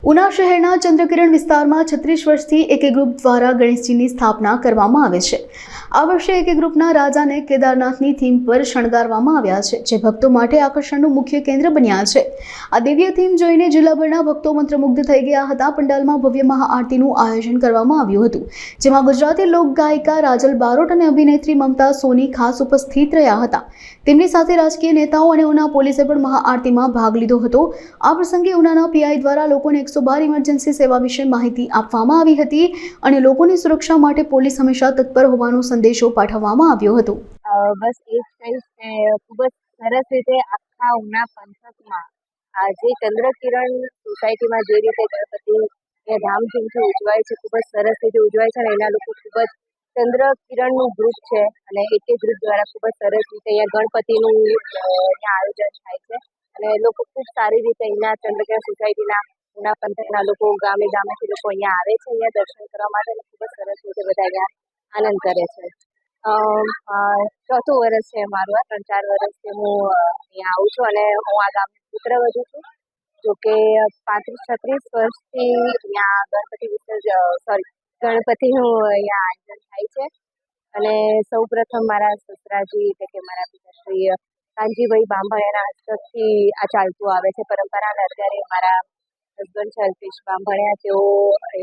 ઉના શહેરના ચંદ્રકિરણ વિસ્તારમાં 36 વર્ષથી એકે ગ્રુપ દ્વારા ગણેશજીની સ્થાપના કરવામાં આવે છે। આ વર્ષે એકે ગ્રુપના રાજાને કેદારનાથની થીમ પર શણગારવામાં આવ્યા છે, જે ભક્તો માટે આકર્ષણનું મુખ્ય કેન્દ્ર બન્યા છે। આ દિવ્ય થીમ જોઈને જિલ્લાભરના ભક્તો મંત્રમુગ્ધ થઈ ગયા હતા। પંડાલમાં ભવ્ય મહાઆરતીનું આયોજન કરવામાં આવ્યું હતું, જેમાં ગુજરાતી લોક ગાયિકા રાજલ બારોટ અને અભિનેત્રી મમતા સોની ખાસ ઉપસ્થિત રહ્યા હતા। તેમની સાથે રાજકીય નેતાઓ અને ઉના પોલીસે પણ મહાઆરતીમાં ભાગ લીધો હતો। આ પ્રસંગે ઉનાના પીઆઈ દ્વારા લોકોને 112 ઇમરજન્સી સેવા વિશે માહિતી આપવામાં આવી હતી અને લોકોની સુરક્ષા માટે પોલીસ હંમેશા તત્પર હોવાનો સંદેશો પાઠવવામાં આવ્યો હતો। બસ એ જ કહીશ કે ખૂબ જ સરસ રીતે આખા ઉના પંથકમાં આજે ચંદ્રકિરણ સોસાયટીમાં જે રીતે ગણપતિ એ ધામધૂમથી ઉજવાય છે, ખૂબ જ સરસ રીતે ઉજવાય છે અને એના લોકો ખૂબ જ ચંદ્રકિરણનું ગ્રુપ છે અને એકે ગ્રુપ દ્વારા ખૂબ જ સરસ રીતે અહીંયા ગણપતિનું અહીંયા આયોજન થાય છે અને લોકો ખૂબ સારી રીતે અહીંયા ચંદ્રકિરણ સોસાયટીના ઉના પંથકના લોકો ગામે ગામેથી લોકો અહીંયા આવે છે, અહીંયા દર્શન કરવા માટે અને ખૂબ જ સરસ રીતે બધા અહીંયા આનંદ કરે છે। ચોથું વર્ષ છે મારું, આ 3-4 વર્ષથી હું અહીંયા આવું છું અને હું આ ગામની પુત્રવધુ છું। જોકે 35-36 વર્ષથી અહીંયા ગણપતિનું અહીંયા આયોજન થાય છે અને સૌ પ્રથમ મારા સસરાજી એટલે કે મારા પિતાશ્રી કાનજીભાઈ બાંભણિયાના હસ્તકથી આ ચાલતું આવે છે પરંપરા અને અત્યારે મારા હસબન્ડ છે અલ્પેશ બાંભણિયા, તેઓ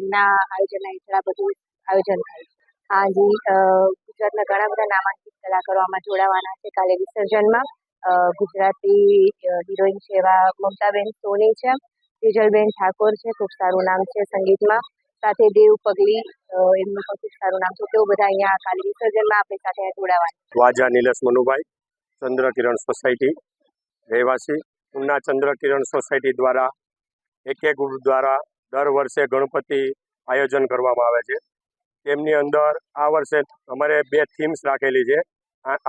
એમના આયોજન હેઠળ આ બધું આયોજન થાય છે। હાજી, ગુજરાતના ઘણા બધા નામાંકિત કલાકારો આમાં જોડાવાના છે। કાલે વિસર્જનમાં ગુજરાતી હિરોઈન છે એવા મમતાબેન સોની છે, તેજલબેન ઠાકોર છે, ખૂબ સારું નામ છે સંગીતમાં, સાથે દેવ પગલી એમનું પણ ખૂબ સારું નામ છે। તેઓ બધા અહીંયા કાલે વિસર્જનમાં આપણી સાથે જોડાવાના। વાજા નિલેશ મનુભાઈ, ચંદ્રકિરણ સોસાયટી રહેવાસી। ઉના ચંદ્રકિરણ સોસાયટી દ્વારા એકે ગ્રુપ દ્વારા દર વર્ષે ગણપતિ આયોજન કરવામાં આવે છે। તેમની અંદર આ વર્ષે અમારે 2 થીમ્સ રાખેલી છે।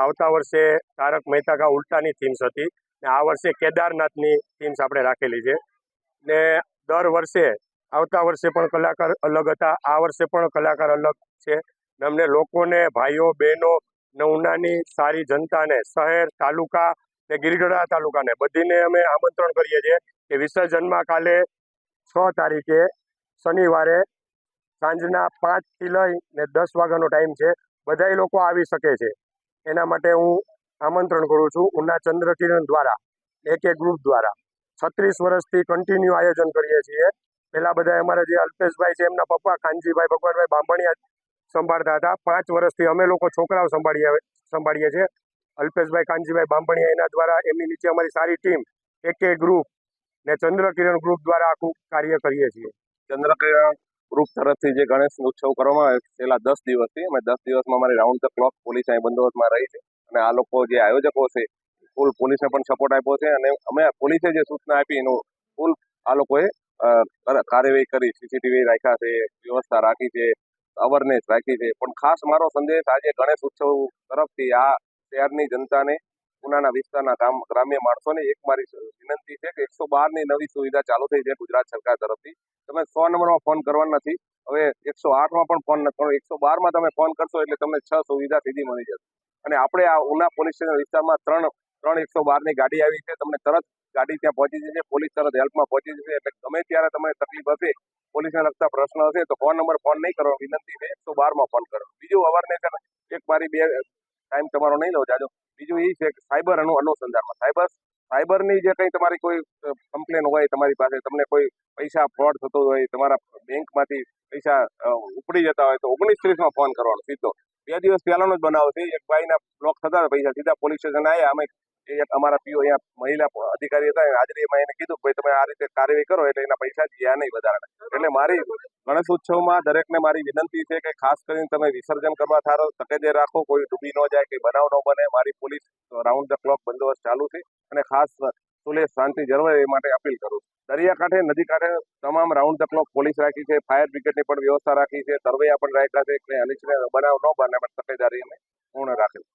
આવતા વર્ષે તારક મહેતા કા ઉલ્ટાની થીમ્સ હતી ને આ વર્ષે કેદારનાથની થીમ્સ આપણે રાખેલી છે ને દર વર્ષે આવતા વર્ષે પણ કલાકાર અલગ હતા, આ વર્ષે પણ કલાકાર અલગ છે ને અમને લોકોને, ભાઈઓ બહેનો ને ઉનાની સારી જનતાને, શહેર તાલુકા ને ગિરિગડા તાલુકાને બધીને અમે આમંત્રણ કરીએ છીએ કે વિસર્જનમાં કાલે 6 તારીખે શનિવારે સાંજના 5 થી લઈને 10 વાગ્યાનો ટાઈમ છે। બધાય લોકો આવી શકે છે, એના માટે હું આમંત્રણ કરું છું। ઉના ચંદ્રકિરણ દ્વારા એકે ગ્રુપ દ્વારા 36 વર્ષથી કન્ટિન્યુ આયોજન કરીએ છીએ। પહેલાં બધા અમારા જે અલ્પેશભાઈ છે એમના પપ્પા કાનજીભાઈ ભગવાનભાઈ બાંભણિયા સંભાળતા હતા। 5 વર્ષથી અમે લોકો છોકરાઓ સંભાળીએ છીએ। અલ્પેશભાઈ કાનજીભાઈ બાંભણિયા એના દ્વારા એમની નીચે અમારી સારી ટીમ એકે ગ્રુપ ને ચંદ્રકિરણ ગ્રુપ દ્વારા આખું કાર્ય કરીએ છીએ। ચંદ્રકિરણ ગ્રુપ તરફથી જે ગણેશ ઉત્સવ કરવામાં આવે છેલ્લા 10 દિવસથી અમે 10 દિવસમાં અમારી રાઉન્ડ ધ ક્લોક પોલીસ અહીં બંદોબસ્તમાં રહી છે અને આ લોકો જે આયોજકો છે ફૂલ પોલીસને પણ સપોર્ટ આપ્યો છે અને અમે પોલીસે જે સૂચના આપી એનું ફૂલ આ લોકોએ કાર્યવાહી કરી, સીસીટીવી રાખ્યા છે, વ્યવસ્થા રાખી છે, અવેરનેસ રાખી છે। પણ ખાસ મારો સંદેશ આજે ગણેશ ઉત્સવ તરફથી આ શહેરની જનતાને, ઉનાના વિસ્તારના ગ્રામ્ય માણસોને એક મારી વિનંતી છે કે 112ની નવી સુવિધા ચાલુ થઈ છે ગુજરાત સરકાર તરફથી। તમે 100 નંબરમાં ફોન કરવાનો નથી, હવે 108માં પણ ફોન નથી કરવાનો, 112માં તમે ફોન કરશો એટલે તમને 6 સુવિધા સીધી મળી જશે। અને આપણે આ ઉના પોલીસ સ્ટેશન વિસ્તારમાં ત્રણ 112ની ગાડી આવી છે, તમને તરત ગાડી ત્યાં પહોંચી જશે, પોલીસ તરત હેલ્પમાં પહોંચી જશે। એટલે ગમે ત્યારે તમને તકલીફ હશે, પોલીસને લગતા પ્રશ્ન હશે તો ફોન નહીં કરો, વિનંતી છે 112માં ફોન કરો। બીજું અવેરનેસ એક મારી 2 ટાઈમ તમારો નહીં લો જાજો, બીજું એ છે કે સાયબર અનુસંધાનમાં સાયબરની જે કંઈ તમારી કોઈ કમ્પ્લેન હોય તમારી પાસે, તમને કોઈ પૈસા ફ્રોડ થતો હોય, તમારા બેંકમાંથી પૈસા ઉપડી જતા હોય તો 1930માં ફોન કરવાનો સીધો। 2 દિવસ પહેલાનો જ બનાવ છે, એક ભાઈના બ્લોક થતા હતા પૈસા, સીધા પોલીસ સ્ટેશન આવ્યા। અમે એક અમારા પીઓ અહીંયા મહિલા અધિકારી હતા, હાજરીમાં એને કીધું ભાઈ તમે આ રીતે કાર્યવાહી કરો એટલે એના પૈસા ગયા નહીં વધારાના। એટલે મારી ગણેશ ઉત્સવમાં દરેકને મારી વિનંતી છે કે ખાસ કરીને તમે વિસર્જન કરવા થારો તકેદારી રાખો, કોઈ ડૂબી ન જાય, કોઈ બનાવ ન બને। મારી પોલીસ રાઉન્ડ ધ ક્લોક બંદોબસ્ત ચાલુ છે અને ખાસ સુલેહ શાંતિ જળવાય એ માટે અપીલ કરું છું। દરિયાકાંઠે, નદી કાંઠે તમામ રાઉન્ડ ધ ક્લોક પોલીસ રાખી છે, ફાયર બ્રિગેડની પણ વ્યવસ્થા રાખી છે, તરવૈયા પણ રાખ્યા છે કે અનિચ્છનીય બનાવ ન બને તકેદારી અમે પૂર્ણ રાખી।